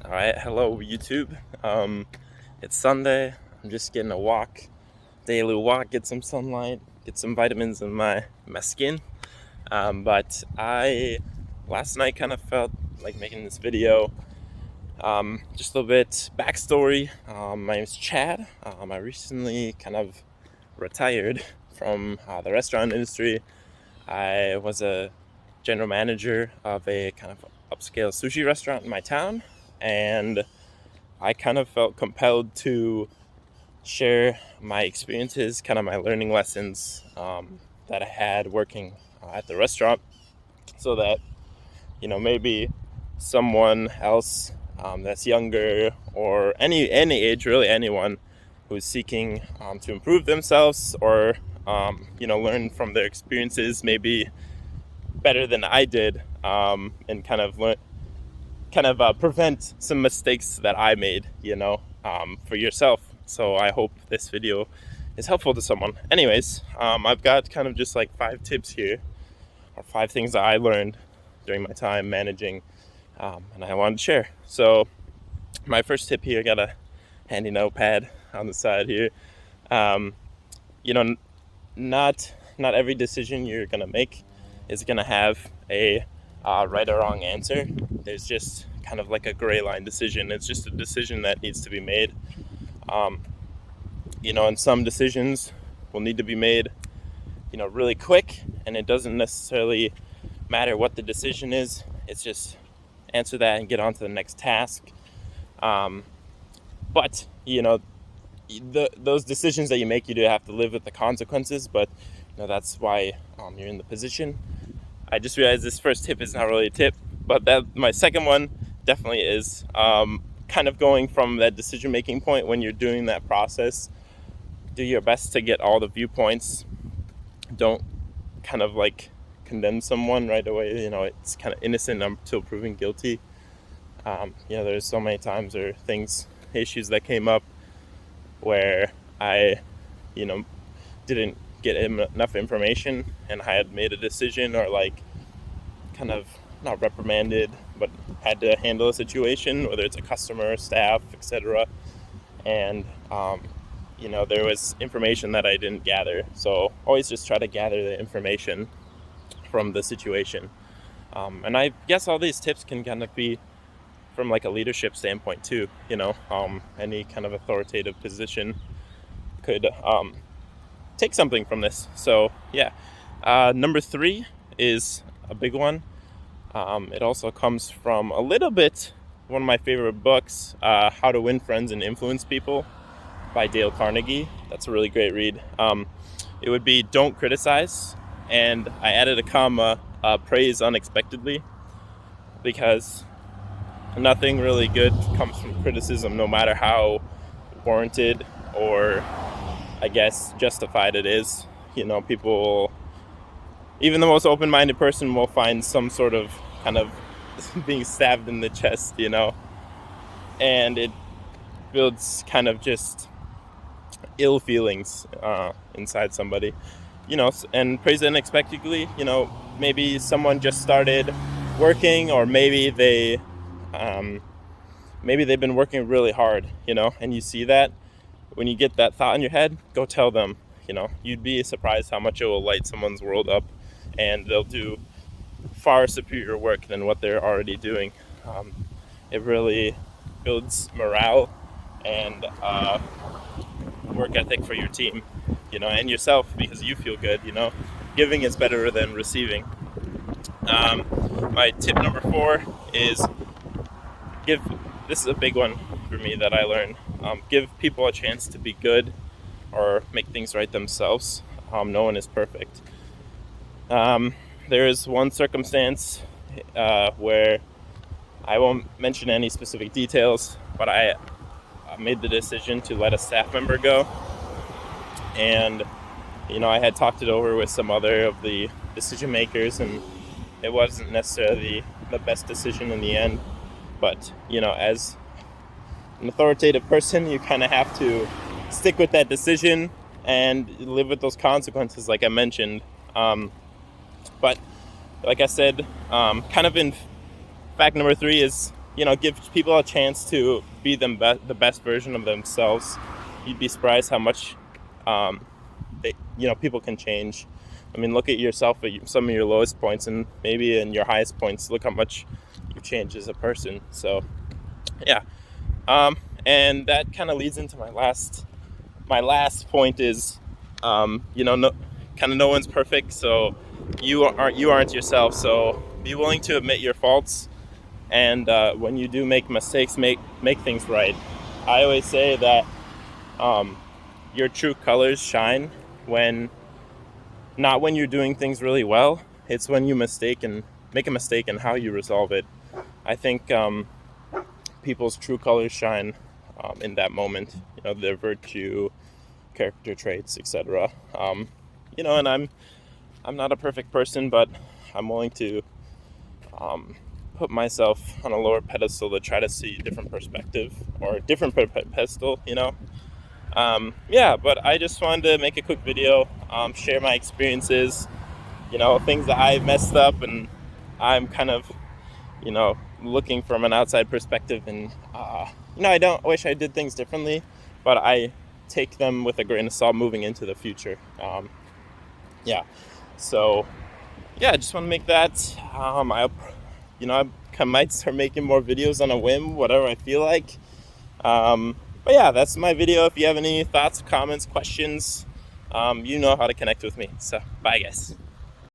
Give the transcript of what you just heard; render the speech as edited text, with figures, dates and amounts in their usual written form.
All right, hello YouTube. It's Sunday. I'm just getting a walk, daily walk, get some sunlight, get some vitamins in my skin. But I last night kind of felt like making this video. Just a little bit backstory. My name is Chad. I recently kind of retired from the restaurant industry. I was a general manager of a kind of upscale sushi restaurant in my town, and I kind of felt compelled to share my experiences, kind of my learning lessons that I had working at the restaurant, so that maybe someone else that's younger or any age, really anyone who's seeking to improve themselves or learn from their experiences, maybe better than I did, and prevent some mistakes that I made, for yourself. So I hope this video is helpful to someone. Anyways, I've got kind of just like 5 tips here, or 5 things that I learned during my time managing, and I wanted to share. So my first tip here, I got a handy notepad on the side here. Um, you know, not every decision you're gonna make is gonna have a right or wrong answer. There's just kind of like a gray line decision. It's just a decision that needs to be made. And some decisions will need to be made, really quick, and it doesn't necessarily matter what the decision is. It's just answer that and get on to the next task. But those decisions that you make, you do have to live with the consequences. But that's why you're in the position. I just realized this first tip is not really a tip, but that my second one definitely is kind of going from that decision-making point. When you're doing that process, do your best to get all the viewpoints. Don't kind of like condemn someone right away. It's kind of innocent until proven guilty. There's so many times or issues that came up where I, didn't get enough information, and I had made a decision, or like kind of not reprimanded, but had to handle a situation, whether it's a customer, staff, etc. And there was information that I didn't gather. So always just try to gather the information from the situation. And I guess all these tips can kind of be from like a leadership standpoint too. Any kind of authoritative position could take something from this. So yeah, number 3 is a big one. It also comes from a little bit one of my favorite books, How to Win Friends and Influence People by Dale Carnegie. That's a really great read. It would be don't criticize, and I added a comma, praise unexpectedly, because nothing really good comes from criticism, no matter how warranted or I guess justified it is. People, even the most open-minded person, will find some sort of kind of being stabbed in the chest, and it builds kind of just ill feelings inside somebody, and praise unexpectedly. Maybe someone just started working, or maybe they've been working really hard, and you see that. When you get that thought in your head, go tell them. You'd be surprised how much it will light someone's world up, and they'll do far superior work than what they're already doing. It really builds morale and work ethic for your team, and yourself, because you feel good. Giving is better than receiving. My tip number 4 is this is a big one for me that I learned. Give people a chance to be good or make things right themselves. No one is perfect. There is one circumstance where I won't mention any specific details, but I made the decision to let a staff member go. And, I had talked it over with some other of the decision makers, and it wasn't necessarily the best decision in the end. But, as an authoritative person, you kind of have to stick with that decision and live with those consequences, like I mentioned. But like I said, kind of in fact number 3 is, give people a chance to be the best version of themselves. You'd be surprised how much people can change. I mean, look at yourself at some of your lowest points, and maybe in your highest points, look how much you've changed as a person. So, yeah. And that kind of leads into my last point is, no one's perfect, so you aren't yourself. So be willing to admit your faults, and when you do make mistakes, make things right. I always say that your true colors shine not when you're doing things really well. It's when you make a mistake and how you resolve it. I think people's true colors shine in that moment. Their virtue, character traits, etc. And I'm not a perfect person, but I'm willing to put myself on a lower pedestal to try to see a different perspective or a different pedestal. But I just wanted to make a quick video, share my experiences, things that I've messed up, and I'm kind of, looking from an outside perspective, and I don't wish I did things differently, but I take them with a grain of salt moving into the future. So I just want to make that. I might start making more videos on a whim, whatever I feel like. But yeah, that's my video. If you have any thoughts, comments, questions, you know how to connect with me. So bye, guys.